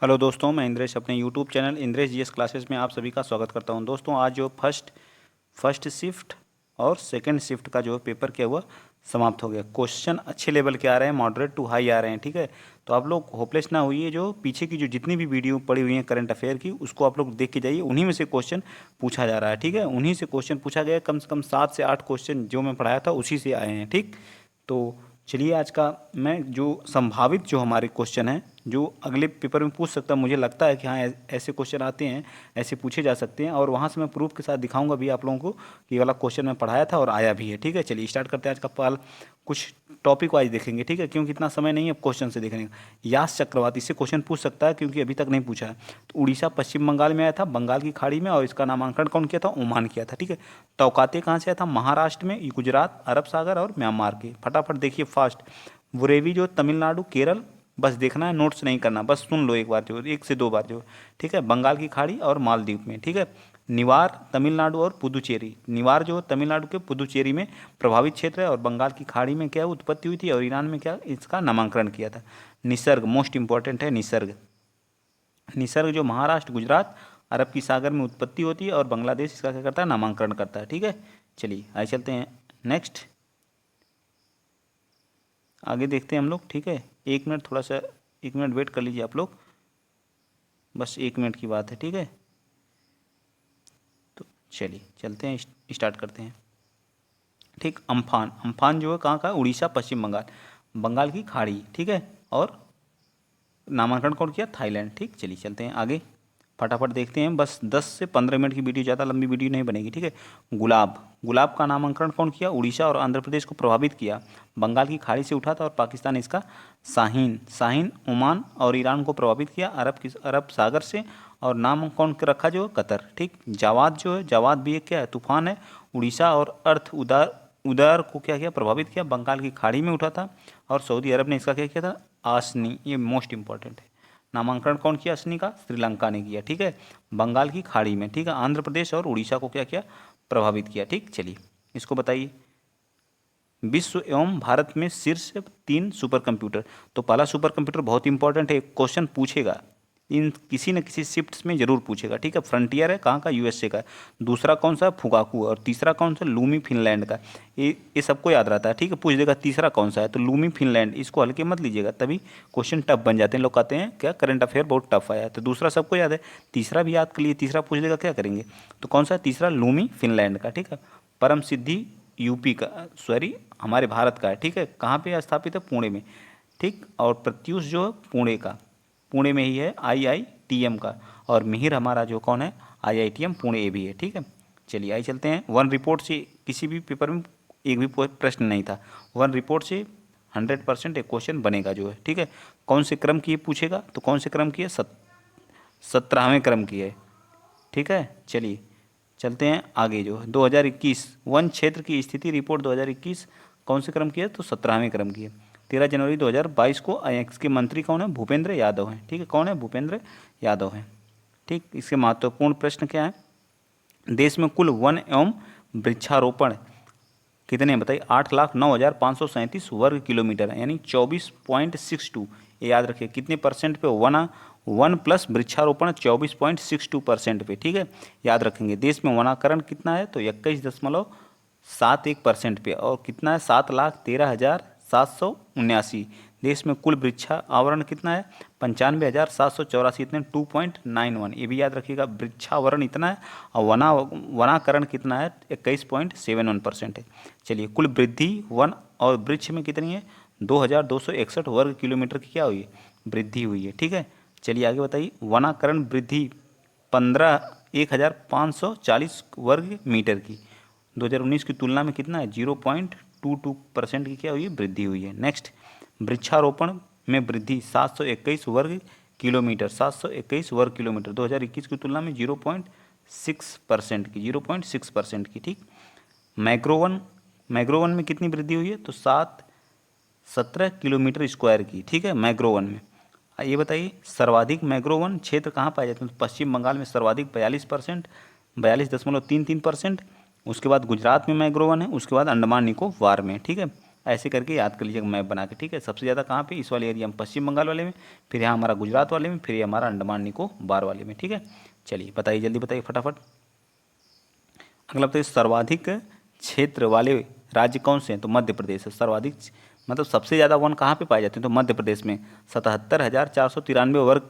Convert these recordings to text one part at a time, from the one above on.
Hello दोस्तों, मैं इंद्रेश अपने YouTube channel Indresh GS classes में आप सभी का स्वागत करता हूं। दोस्तों, आज जो फर्स्ट शिफ्ट और सेकंड शिफ्ट का जो पेपर क्या हुआ, समाप्त हो गया। क्वेश्चन अच्छे लेवल के आ रहे हैं, मॉडरेट टू हाई आ रहे हैं। ठीक है, तो आप लोग होपलेस ना होइए। जो पीछे की जो जितनी भी वीडियो पड़ी हुई है करंट अफेयर की, उसको आप लोग देख के जाइए। उन्हीं में से क्वेश्चन पूछा जा रहा है। ठीक है, उन्हीं से क्वेश्चन पूछा गया। कम से कम 7 से 8 क्वेश्चन जो मैं पढ़ाया था उसी से आए हैं। ठीक, तो चलिए आज का मैं जो संभावित जो हमारे क्वेश्चन हैं जो अगले पेपर में पूछ सकता, मुझे लगता है कि हाँ ऐसे क्वेश्चन आते हैं, ऐसे पूछे जा सकते हैं। और वहाँ से मैं प्रूफ के साथ दिखाऊंगा भी आप लोगों को कि ये वाला क्वेश्चन मैं पढ़ाया था और आया भी है। ठीक है, चलिए स्टार्ट करते हैं आज का पहल। कुछ टॉपिक वाइज देखेंगे। ठीक है, क्योंकि इतना समय नहीं है क्वेश्चन से देखने का। यास चक्रवात, इससे क्वेश्चन पूछ सकता है क्योंकि अभी तक नहीं पूछा है। तो उड़ीसा पश्चिम बंगाल में आया था, बंगाल की खाड़ी में, और इसका नामांकन कौन किया था? ओमान किया था। ठीक है, तौकाते कहाँ से आया था? महाराष्ट्र में, गुजरात, अरब सागर और म्यांमार के। फटाफट देखिए फास्ट। बुरेवी जो तमिलनाडु, केरल, बस देखना है, नोट्स नहीं करना, बस सुन लो एक बार, जो 1 से 2 बार जो। ठीक है, बंगाल की खाड़ी और मालदीव में। ठीक है, निवार तमिलनाडु और पुदुचेरी। निवार जो तमिलनाडु के पुदुचेरी में प्रभावित क्षेत्र है, और बंगाल की खाड़ी में क्या उत्पत्ति हुई थी, और ईरान में क्या इसका नामांकन किया था। निसर्ग मोस्ट इंपॉर्टेंट है। निसर्ग, निसर्ग जो महाराष्ट्र, गुजरात, अरब की सागर में उत्पत्ति होती है, और बांग्लादेश इसका क्या करता है? नामांकन करता है। ठीक है, चलिए आगे चलते हैं नेक्स्ट, आगे देखते हैं हम लोग। ठीक है, 1 मिनट, थोड़ा सा 1 मिनट वेट कर लीजिए आप लोग, बस 1 मिनट की बात है। ठीक है, तो चलिए चलते हैं, स्टार्ट करते हैं। ठीक, अम्फान, अम्फान जो है कहाँ का? उड़ीसा पश्चिम बंगाल, बंगाल की खाड़ी। ठीक है, और नामांकन कौन किया? थाईलैंड। ठीक, चलिए चलते हैं आगे, फटाफट देखते हैं। बस 10 से 15 मिनट की वीडियो, ज़्यादा लंबी वीडियो नहीं बनेगी। ठीक है, गुलाब, गुलाब का नामांकन कौन किया? उड़ीसा और आंध्र प्रदेश को प्रभावित किया। बंगाल की खाड़ी से उठा था, और पाकिस्तान इसका शाहीन, शाहीन ओमान और ईरान को प्रभावित किया, अरब सागर से। और नाम कौन रखा? जो कतर। ठीक, जावाद जो है, जावाद भी एक क्या है? तूफान है। उड़ीसा और अर्थ उदार, उदार को क्या किया? प्रभावित किया। बंगाल की खाड़ी में उठा था, और सऊदी अरब ने इसका क्या किया था? आसनी, ये मोस्ट इंपॉर्टेंट है। नामांकन कौन किया असनी का? श्रीलंका ने किया। ठीक है, बंगाल की खाड़ी में। ठीक है, आंध्र प्रदेश और उड़ीसा को क्या किया? प्रभावित किया। ठीक, चलिए इसको बताइए। विश्व एवं भारत में शीर्ष 3 सुपर कंप्यूटर। तो पहला सुपर कंप्यूटर बहुत इंपॉर्टेंट है, क्वेश्चन पूछेगा, इन किसी न किसी शिफ्ट्स में जरूर पूछेगा। ठीक है, फ्रंटियर है, कहाँ का? यूएसए का। दूसरा कौन सा? फुगाकू। और तीसरा कौन सा? लूमी, फिनलैंड का। ये सबको याद रहता है। ठीक है, पूछ देगा तीसरा कौन सा है, तो लूमी, फिनलैंड। इसको हल्के मत लीजिएगा, तभी क्वेश्चन टफ बन जाते हैं। लोग कहते हैं क्या करंट अफेयर बहुत टफ आया है, तो दूसरा सबको याद है, तीसरा भी याद कर लिए। तीसरा पूछ देगा, क्या करेंगे? तो कौन सा है तीसरा? लूमी, फिनलैंड का। ठीक है, परम सिद्धि यूपी का, सॉरी हमारे भारत का है। ठीक है, कहाँ पे स्थापित है? पुणे में। ठीक, और प्रत्यूष जो है पुणे का, पुणे में ही है, आईआईटीएम का। और मिहिर हमारा जो कौन है? आईआईटीएम पुणे, ए भी है। ठीक है, चलिए आइए चलते हैं। वन रिपोर्ट से किसी भी पेपर में एक भी प्रश्न नहीं था, वन रिपोर्ट से 100% एक क्वेश्चन बनेगा जो है। ठीक है, कौन से क्रम की पूछेगा? तो कौन से क्रम की है? 17वें क्रम की है। ठीक है, चलिए चलते हैं आगे। जो 2021 वन क्षेत्र की स्थिति रिपोर्ट 2021 कौन से क्रम की है? तो 17वें क्रम की है। 13 जनवरी 2022 को आईएक्स के मंत्री कौन है? भूपेंद्र यादव हैं। ठीक है, कौन है? भूपेंद्र यादव हैं। ठीक, इसके महत्वपूर्ण प्रश्न क्या है? देश में कुल वन एवं वृक्षारोपण कितने हैं बताइए? 8,09,537 वर्ग किलोमीटर है, यानी 24.62। ये याद रखिए, कितने परसेंट पे? वन प्लस वृक्षारोपण 24.62% पे। ठीक है, याद रखेंगे। देश में वनाकरण कितना है? तो 21.71% पे। और कितना है? 7,13,779। देश में कुल वृक्षा आवरण कितना है? 95,784, इतने 2.91। ये भी याद रखिएगा, वृक्षावरण इतना है। और वनाकरण कितना है? 21.71% है। चलिए, कुल वृद्धि वन और वृक्ष में कितनी है? 2,261 वर्ग किलोमीटर की क्या हुई है? वृद्धि हुई है। ठीक है, चलिए आगे बताइए। वनाकरण वृद्धि 1,540 वर्ग मीटर की 2019 की तुलना में कितना है? 0.22% की क्या हुई है? वृद्धि हुई है। नेक्स्ट, वृक्षारोपण में वृद्धि 721 वर्ग किलोमीटर, 721 वर्ग किलोमीटर 2021 की तुलना में 0.6% की, 0.6% की। ठीक, मैग्रोवन, मैग्रोवन में कितनी वृद्धि हुई है? तो 17 किलोमीटर स्क्वायर की। ठीक है, मैग्रोवन में। ये बताइए, सर्वाधिक मैग्रोवन क्षेत्र कहाँ पाए जाते हैं? तो पश्चिम बंगाल में सर्वाधिक 42%, 42.33%। उसके बाद गुजरात में मैग्रोवन है, उसके बाद अंडमान निकोबार में। ठीक है, ऐसे करके याद कर लीजिएगा मैप बना के, ठीक है। सबसे ज़्यादा कहाँ पे, इस वाले एरिया में, पश्चिम बंगाल वाले में, फिर यहाँ हमारा गुजरात वाले में, फिर ये हमारा अंडमान निकोबार वाले में, ठीक है। चलिए बताइए, जल्दी बताइए फटाफट। अगला बताइए, सर्वाधिक क्षेत्र वाले राज्य कौन से हैं? तो मध्य प्रदेश है। सर्वाधिक मतलब सबसे ज़्यादा वन कहाँ पे पाए जाते हैं? तो मध्य प्रदेश में 77,493 वर्ग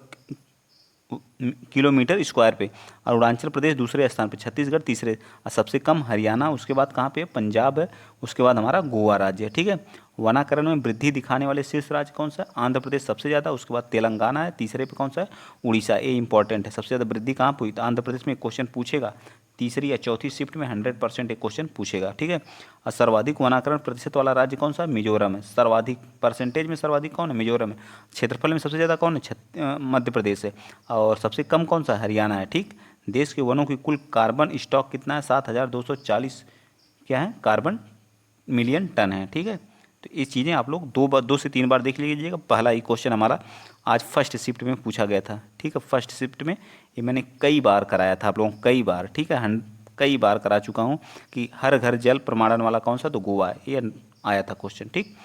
किलोमीटर स्क्वायर पे। और अरुणाचल प्रदेश दूसरे स्थान पे, छत्तीसगढ़ तीसरे, और सबसे कम हरियाणा, उसके बाद कहाँ पे है? पंजाब है, उसके बाद हमारा गोवा राज्य है, ठीक है। वनाकरण में वृद्धि दिखाने वाले शीर्ष राज्य कौन सा है? आंध्र प्रदेश सबसे ज़्यादा, उसके बाद तेलंगाना है, तीसरे पे कौन सा है? उड़ीसा। ये इंपॉर्टेंट है, सबसे ज़्यादा वृद्धि कहाँ पे हुई? तो आंध्र प्रदेश में क्वेश्चन पूछेगा, तीसरी या चौथी शिफ्ट में 100% एक क्वेश्चन पूछेगा, ठीक है। और सर्वाधिक वनाकरण प्रतिशत वाला राज्य कौन सा है? मिजोरम है। सर्वाधिक परसेंटेज में सर्वाधिक कौन है? मिजोरम है। क्षेत्रफल में सबसे ज़्यादा कौन है? मध्य प्रदेश है। और सबसे कम कौन सा? हरियाणा है, ठीक। देश के वनों की कुल कार्बन स्टॉक कितना है? 7,240 क्या है? कार्बन मिलियन टन है, ठीक है। तो ये चीज़ें आप लोग 2 से 3 बार देख लीजिएगा। पहला ही क्वेश्चन हमारा आज फर्स्ट शिफ्ट में पूछा गया था, ठीक है। फर्स्ट शिफ्ट में ये मैंने कई बार कराया था आप लोगों को, कई बार, ठीक है। कई बार करा चुका हूँ कि हर घर जल प्रमाणन वाला कौन सा? तो गोवा है, ये आया था क्वेश्चन, ठीक।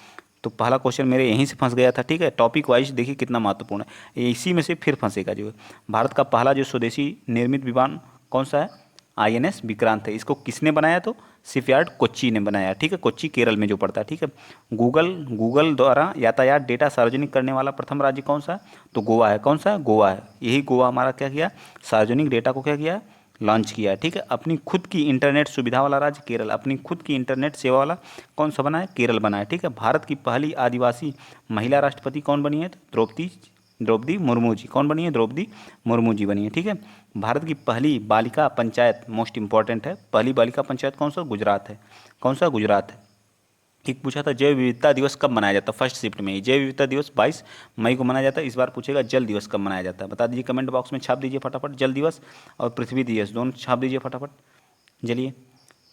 तो पहला क्वेश्चन मेरे यहीं से फंस गया था, ठीक है। टॉपिक वाइज देखिए कितना महत्वपूर्ण है, इसी में से फिर फंसेगा जो है। भारत का पहला जो स्वदेशी निर्मित विमान कौन सा है? INS विक्रांत है। इसको किसने बनाया? तो शिपयार्ड कोच्चि ने बनाया, ठीक है। कोच्चि केरल में जो पड़ता है, ठीक है। गूगल द्वारा यातायात डेटा सार्वजनिक करने वाला प्रथम राज्य कौन सा है? तो गोवा है। कौन सा है? गोवा है। यही गोवा हमारा क्या किया? सार्वजनिक डेटा को क्या किया? लॉन्च किया है, ठीक है। अपनी खुद की इंटरनेट सुविधा वाला राज्य केरल, अपनी खुद की इंटरनेट सेवा वाला कौन सा बना है? केरल बना है, ठीक है। भारत की पहली आदिवासी महिला राष्ट्रपति कौन बनी है? तो द्रौपदी मुर्मू जी। कौन बनी है? द्रौपदी मुर्मू जी बनी है, ठीक है। भारत की पहली बालिका पंचायत, मोस्ट इंपॉर्टेंट है, पहली बालिका पंचायत कौन सा? गुजरात है। कौन सा? गुजरात है। एक पूछा था जैव विविधता दिवस कब मनाया जाता है? फर्स्ट शिफ्ट में ही जैव विविधता दिवस 22 मई को मनाया जाता है। इस बार पूछेगा जल दिवस कब मनाया जाता है? बता दीजिए, कमेंट बॉक्स में छाप दीजिए फटाफट। जल दिवस और पृथ्वी दिवस दोनों छाप दीजिए फटाफट। चलिए,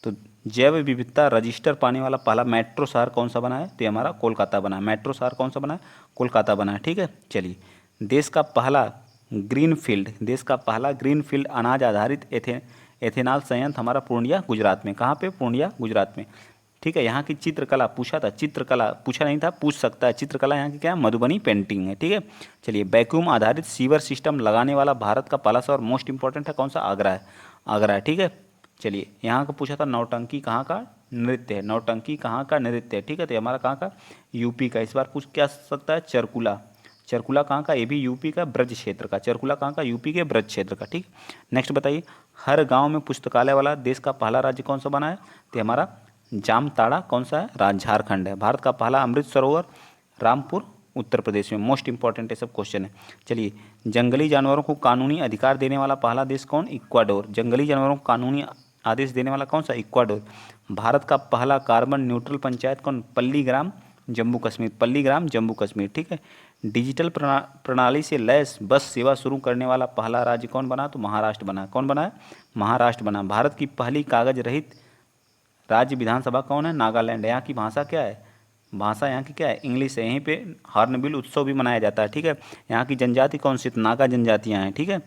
तो जैव विविधता रजिस्टर पाने वाला पहला मेट्रो शहर कौन सा बना है? तो ये हमारा कोलकाता बना है। मेट्रो शहर कौन सा बना है? कोलकाता बना है, ठीक है। चलिए, देश का पहला ग्रीन फील्ड अनाज आधारित एथेनॉल संयंत्र हमारा पूर्णिया गुजरात में। कहाँ पे? पूर्णिया गुजरात में, ठीक है। यहाँ की चित्रकला पूछा था, चित्रकला पूछा नहीं था, पूछ सकता है। चित्रकला यहाँ की क्या है? मधुबनी पेंटिंग है, ठीक है। चलिए, वैक्यूम आधारित सीवर सिस्टम लगाने वाला भारत का पहला शहर मोस्ट इंपॉर्टेंट है कौन सा? आगरा है। आगरा है, ठीक है। चलिए, यहाँ का पूछा था नौटंकी कहाँ का नृत्य है? नौटंकी कहाँ का नृत्य है, ठीक है। तो हमारा कहाँ का? यूपी का। इस बार पूछ क्या सकता है? चरकुला। चरकुला कहाँ का? ये भी यूपी का, ब्रज क्षेत्र का। चरकुला कहाँ का? यूपी के ब्रज क्षेत्र का, ठीक। नेक्स्ट बताइए, हर गांव में पुस्तकालय वाला देश का पहला राज्य कौन सा बना है? तो हमारा जामताड़ा कौन सा है? झारखंड है। भारत का पहला अमृत सरोवर रामपुर उत्तर प्रदेश में। मोस्ट इंपॉर्टेंट है सब क्वेश्चन है। चलिए, जंगली जानवरों को कानूनी अधिकार देने वाला पहला देश कौन? इक्वाडोर। जंगली जानवरों को कानूनी आदेश देने वाला कौन सा? इक्वाडोर। भारत का पहला कार्बन न्यूट्रल पंचायत कौन? पल्लीग्राम जम्मू कश्मीर। पल्लीग्राम जम्मू कश्मीर, ठीक है। डिजिटल प्रणाली से लैस बस सेवा शुरू करने वाला पहला राज्य कौन बना? तो महाराष्ट्र बना। कौन बना है? महाराष्ट्र बना। भारत की पहली कागज रहित राज्य विधानसभा कौन है? नागालैंड। यहाँ की भाषा क्या है? भाषा यहाँ की क्या है? इंग्लिश है। यहीं पे हॉर्नबिल उत्सव भी मनाया जाता है, ठीक है। यहाँ की जनजाति कौन सी? नागा जनजातियाँ हैं, ठीक है।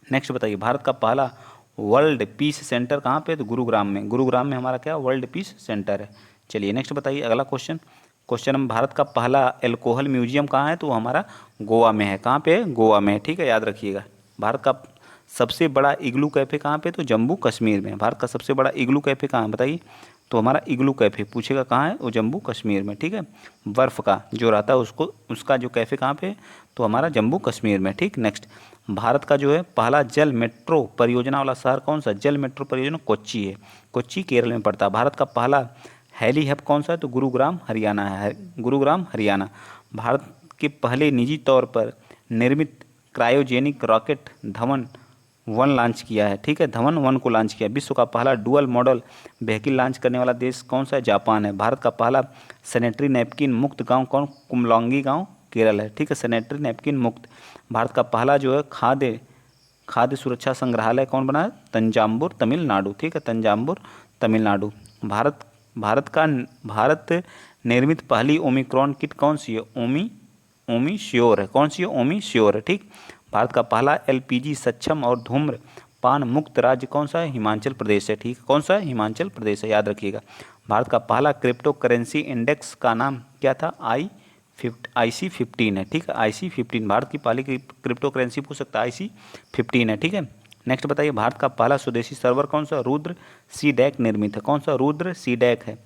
नेक्स्ट बताइए, भारत का पहला वर्ल्ड पीस सेंटर कहाँ पे? तो गुरुग्राम में। गुरुग्राम में हमारा क्या? वर्ल्ड पीस सेंटर है। चलिए, नेक्स्ट बताइए अगला क्वेश्चन हम, भारत का पहला एल्कोहल म्यूजियम कहाँ है? तो हमारा गोवा में है। कहाँ पे है? गोवा में है, ठीक है, याद रखिएगा। भारत का सबसे बड़ा इग्लू कैफ़े कहाँ पे? तो जम्मू कश्मीर में। भारत का सबसे बड़ा इग्लू कैफ़े कहाँ है बताइए? तो हमारा इग्लू कैफ़े पूछेगा कहाँ है? वो जम्मू कश्मीर में, ठीक है। बर्फ़ का जो रहता है उसका जो कैफ़े कहाँ पे? तो हमारा जम्मू कश्मीर में, ठीक। नेक्स्ट, भारत का जो है पहला जल मेट्रो परियोजना वाला शहर कौन सा? जल मेट्रो परियोजना कोच्चि है। कोच्चि केरल में पड़ता है। भारत का पहला हेली हब कौन सा है? तो गुरुग्राम हरियाणा है। गुरुग्राम हरियाणा। भारत के पहले निजी तौर पर निर्मित क्रायोजेनिक रॉकेट धवन 1 लॉन्च किया है, ठीक है। धवन 1 को लॉन्च किया। विश्व का पहला डुअल मॉडल व्हीकल लॉन्च करने वाला देश कौन सा है? जापान है। भारत का पहला सैनिटरी नैपकिन मुक्त गांव कौन? कुमलोंगी गांव केरल है, ठीक है। सैनिटरी नैपकिन मुक्त। भारत का पहला जो है खाद्य सुरक्षा संग्रहालय कौन बना है? तंजावुर तमिलनाडु, ठीक है। तंजावुर तमिलनाडु। भारत निर्मित पहली ओमिक्रॉन किट कौन सी है? ओमी श्योर है। कौन सी है? ओमी श्योर है, ठीक। भारत का पहला LPG सक्षम और धूम्रपान मुक्त राज्य कौन सा है? हिमाचल प्रदेश है, ठीक। कौन सा है? हिमाचल प्रदेश है, याद रखिएगा। भारत का पहला क्रिप्टो करेंसी इंडेक्स का नाम क्या था? IC15 है, ठीक है। IC15 भारत की पहली क्रिप्टो करेंसी पूछ सकता है, IC15 है, ठीक है। नेक्स्ट बताइए, भारत का पहला स्वदेशी सर्वर कौन सा? रुद्र सीडैक निर्मित है। कौन सा? रुद्र सीडैक है।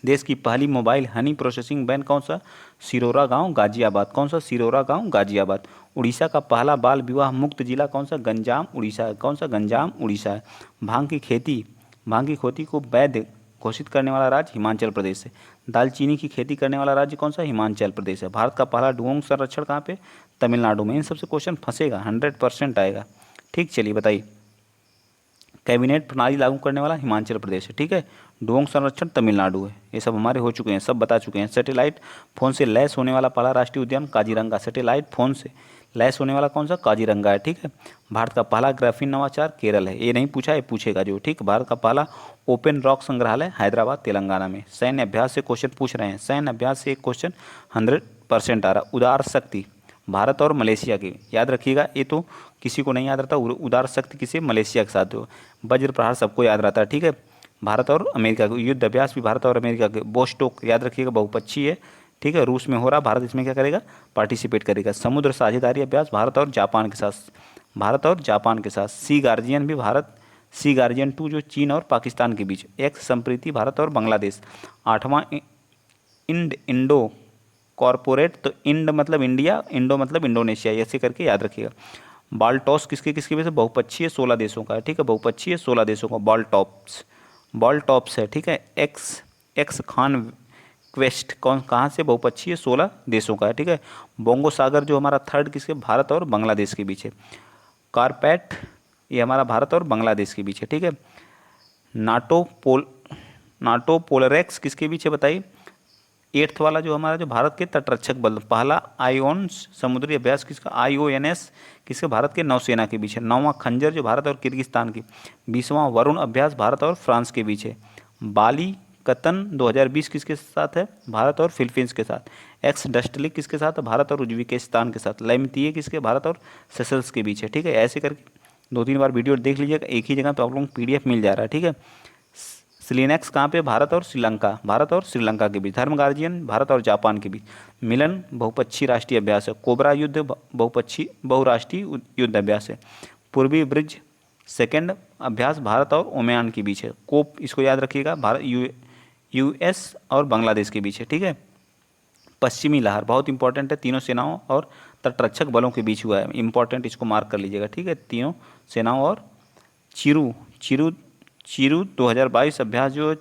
देश की पहली मोबाइल हनी प्रोसेसिंग वैन कौन सा? सिरोरा गांव गाजियाबाद। कौन सा? सिरोरा गांव गाजियाबाद। उड़ीसा का पहला बाल विवाह मुक्त जिला कौन सा? गंजाम उड़ीसा है। कौन सा? गंजाम उड़ीसा है। भांग की खेती को वैध घोषित करने वाला राज्य हिमाचल प्रदेश है। दालचीनी की खेती करने वाला राज्य कौन सा? हिमाचल प्रदेश है। भारत का पहला डुओंग संरक्षण कहाँ पे? तमिलनाडु में। इन सबसे क्वेश्चन फंसेगा, 100% आएगा, ठीक। चलिए बताइए, कैबिनेट प्रणाली लागू करने वाला हिमाचल प्रदेश है, ठीक है। डुओंग संरक्षण तमिलनाडु है। ये सब हमारे हो चुके हैं, सब बता चुके हैं। सैटेलाइट फोन से लैस होने वाला पहला राष्ट्रीय उद्यान काजीरंगा। सैटेलाइट फोन से लैस होने वाला कौन सा? काजीरंगा है, ठीक है। भारत का पहला ग्राफीन नवाचार केरल है। ये नहीं पूछा, ये पूछेगा जो, ठीक। भारत का पहला ओपन रॉक संग्रहालय हैदराबाद तेलंगाना में। सैन्य अभ्यास से क्वेश्चन पूछ रहे हैं, सैन्य अभ्यास से एक क्वेश्चन 100% आ रहा। उदार शक्ति भारत और मलेशिया की, याद रखिएगा, ये तो किसी को नहीं याद रहता। उदार शक्ति किसे? मलेशिया के साथ हो। वज्र प्रहार सबको याद रहता है, ठीक है। भारत और अमेरिका के युद्ध अभ्यास भी भारत और अमेरिका के। बोस्टोक याद रखिएगा, बहुपक्षीय है, ठीक है, रूस में हो रहा। भारत इसमें क्या करेगा? पार्टिसिपेट करेगा। समुद्र साझेदारी अभ्यास भारत और जापान के साथ, भारत और जापान के साथ। सी गार्जियन भी भारत, सी गार्जियन 2 जो चीन और पाकिस्तान के बीच। एक्स संप्रीति भारत और बांग्लादेश। 8वां इंडो कॉरपोरेट, तो इंड मतलब इंडिया, इंडो मतलब इंडोनेशिया, ऐसे करके याद रखिएगा। बाल्टॉस किसके किसके बीच? बहुपक्षीय 16 देशों का है, ठीक है। बहुपक्षीय 16 देशों का बॉलटॉप्स है, ठीक है। एक्स खान क्वेस्ट कौन कहाँ से? बहुपक्षीय 16 देशों का है, ठीक है। बोंगो सागर जो हमारा थर्ड किसके? भारत और बांग्लादेश के बीच है। कारपैट ये हमारा भारत और बांग्लादेश के बीच है, ठीक है। नाटो पोलरेक्स किसके बीच है बताइए? 8th वाला जो हमारा जो भारत के तटरक्षक बल। पहला आयोन्स समुद्री अभ्यास किसका? IONS किसके? भारत के नौसेना के बीच है। 9वां खंजर जो भारत और किर्गिस्तान की। 20वां वरुण अभ्यास भारत और फ्रांस के बीच है। बाली कतन 2020 किसके साथ है? भारत और फिलीपींस के साथ। एक्स डस्टलिक किसके साथ? भारत और उज्बेकिस्तान के साथ। लैमतीये किसके? भारत और सेशल्स के बीच है, ठीक है। ऐसे करके 2-3 बार वीडियो देख लीजिएगा, एक ही जगह पे आप लोगों को PDF मिल जा रहा है, ठीक है। सिलिनेक्स कहाँ पे? भारत और श्रीलंका, भारत और श्रीलंका के बीच। धर्म गार्जियन भारत और जापान के बीच। मिलन बहुपक्षीय राष्ट्रीय अभ्यास है। कोबरा युद्ध बहुराष्ट्रीय युद्ध अभ्यास है। पूर्वी ब्रिज सेकेंड अभ्यास भारत और ओमान के बीच है। कोप इसको याद रखिएगा, भारत US और बांग्लादेश के बीच है, ठीक है। पश्चिमी लहर बहुत इंपॉर्टेंट है, तीनों सेनाओं और तटरक्षक बलों के बीच हुआ है। इंपॉर्टेंट, इसको मार्क कर लीजिएगा, ठीक है। तीनों सेनाओं और चीरू 2022 अभ्यास जो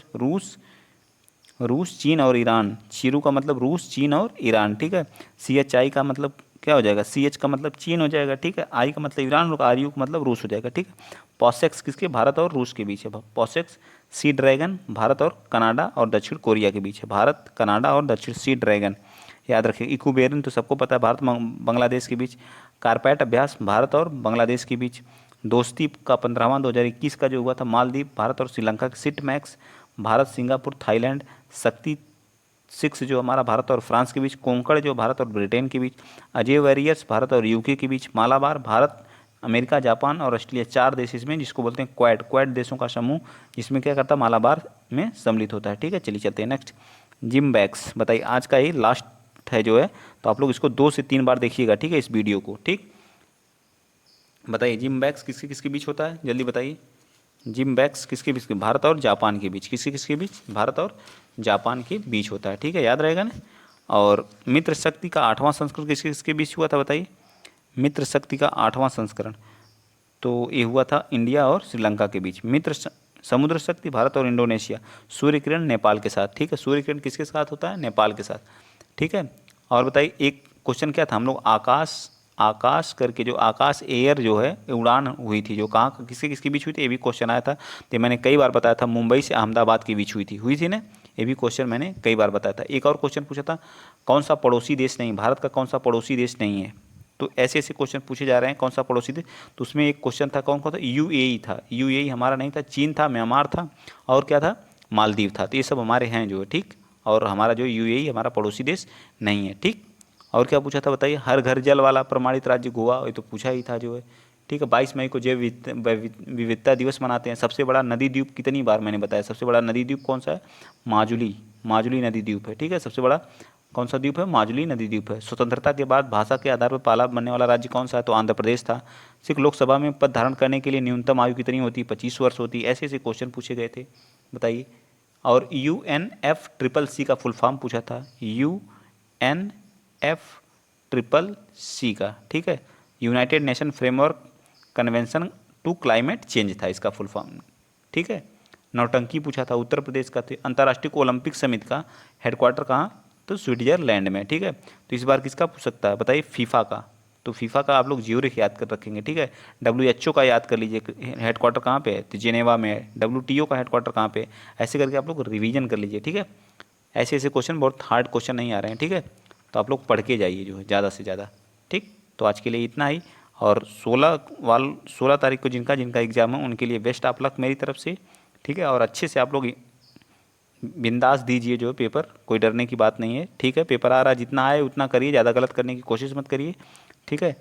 रूस चीन और ईरान। चीरू का मतलब रूस चीन और ईरान, ठीक है। CHI का मतलब क्या हो जाएगा? CH का मतलब चीन हो जाएगा, ठीक है। I का मतलब ईरान और RU का मतलब रूस हो जाएगा, ठीक है। पॉसेक्स किसके? भारत और रूस के बीच है। पॉसेक्स सी ड्रैगन भारत और कनाडा और दक्षिण कोरिया के बीच है। भारत कनाडा और दक्षिण सी ड्रैगन याद रखिए। इक्यूबेरियन तो सबको पता है, भारत बांग्लादेश के बीच। कारपैट अभ्यास भारत और बांग्लादेश के बीच। दोस्ती का 15वां 2021 का जो हुआ था मालदीव भारत और श्रीलंका के। SITMEX Bharat Singapore Thailand. Shakti 6 जो हमारा भारत और फ्रांस के बीच। कोंकण जो भारत और ब्रिटेन के बीच। अजय वॉरियर्स भारत और UK के बीच। मालाबार भारत अमेरिका जापान और ऑस्ट्रेलिया, 4 देश इसमें, जिसको बोलते हैं क्वाड देशों का समूह, जिसमें क्या करता है? मालाबार में सम्मिलित होता है, ठीक है। चलिए चलते हैं नेक्स्ट। जिम्बैक्स बताइए, आज का ये लास्ट है जो है, तो आप लोग इसको 2 से 3 बार देखिएगा, ठीक है, इस वीडियो को, ठीक। बताइए जिम्बैक्स किसके किसके बीच होता है? जल्दी बताइए। जिम्बैक्स किसके बीच? भारत और जापान के बीच। किसके किसके बीच? भारत और जापान के बीच होता है, ठीक है, याद रहेगा ना। और मित्र शक्ति का 8वां संस्करण किसके किसके बीच हुआ था बताइए? मित्र शक्ति का 8वां संस्करण तो ये हुआ था इंडिया और श्रीलंका के बीच। समुद्र शक्ति भारत और इंडोनेशिया। सूर्य किरण नेपाल के साथ, ठीक है। सूर्य किरण किसके साथ होता है? नेपाल के साथ, ठीक है। और बताइए, एक क्वेश्चन क्या था? हम लोग आकाश करके, जो आकाश एयर जो है उड़ान हुई थी, जो कहाँ किसके किसके बीच हुई थी, ये भी क्वेश्चन आया था। तो मैंने कई बार बताया था, मुंबई से अहमदाबाद के बीच हुई थी ना, ये भी क्वेश्चन मैंने कई बार बताया था। एक और क्वेश्चन पूछा था, कौन सा पड़ोसी देश नहीं, भारत का कौन सा पड़ोसी देश नहीं है? तो ऐसे ऐसे क्वेश्चन पूछे जा रहे हैं, कौन सा पड़ोसी देश। तो उसमें एक क्वेश्चन था, कौन था? UAE था। UAE हमारा नहीं था, चीन था, म्यांमार था, और क्या था? मालदीव था। तो ये सब हमारे हैं जो है, ठीक। और हमारा जो UAE हमारा पड़ोसी देश नहीं है, ठीक। और क्या पूछा था बताइए? हर घर जल वाला प्रमाणित राज्य गोवा, ये तो पूछा ही था जो है। ठीक है। 22 मई को जैव विविधता दिवस मनाते हैं। सबसे बड़ा नदी द्वीप कितनी बार मैंने बताया, सबसे बड़ा नदी द्वीप कौन सा है, माजुली, माजुली नदी द्वीप है, ठीक है। सबसे बड़ा कौन सा द्वीप है, माजुली नदी द्वीप है। स्वतंत्रता के बाद भाषा के आधार पर पहला बनने वाला राज्य कौन सा है, तो आंध्र प्रदेश था। सिख लोकसभा में पद धारण करने के लिए न्यूनतम आयु कितनी होती है, 25 वर्ष होती है। ऐसे ऐसे क्वेश्चन पूछे गए थे, बताइए। और UNFCCC का फुल फॉर्म पूछा था, UNFCCC का, ठीक है। United Nation Framework Convention to climate change था इसका फुल फॉर्म, ठीक है। नौटंकी पूछा था, उत्तर प्रदेश का थे। अंतर्राष्ट्रीय ओलंपिक समिति का हेडक्वार्टर कहाँ, तो स्विट्जरलैंड में, ठीक है। तो इस बार किसका पूछ सकता है, बताइए, फीफा का। तो फीफा का आप लोग ज्यूरिख याद कर रखेंगे, ठीक है। WHO का याद कर लीजिए, हेडक्वार्टर कहाँ पे है, तो जेनेवा में है। WTO का हेडक्वार्टर कहाँ पे है, ऐसे करके आप लोग रिवीजन कर लीजिए, ठीक है। ऐसे ऐसे क्वेश्चन, बहुत हार्ड क्वेश्चन नहीं आ रहे हैं, ठीक है। तो आप लोग पढ़ के जाइए जो है ज़्यादा से ज़्यादा, ठीक। तो आज के लिए इतना ही। और 16 तारीख को जिनका जिनका एग्ज़ाम है उनके लिए बेस्ट ऑफ लक मेरी तरफ से, ठीक है। और अच्छे से आप लोग बिंदास दीजिए जो पेपर, कोई डरने की बात नहीं है, ठीक है। पेपर आ रहा है, जितना आए उतना करिए, ज़्यादा गलत करने की कोशिश मत करिए, ठीक है।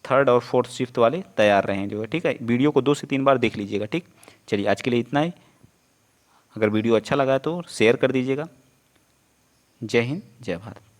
थर्ड और फोर्थ शिफ्ट वाले तैयार रहें जो है, ठीक है। वीडियो को 2 से 3 बार देख लीजिएगा, ठीक। चलिए आज के लिए इतना ही। अगर वीडियो अच्छा लगा तो शेयर कर दीजिएगा। जय हिंद, जय भारत।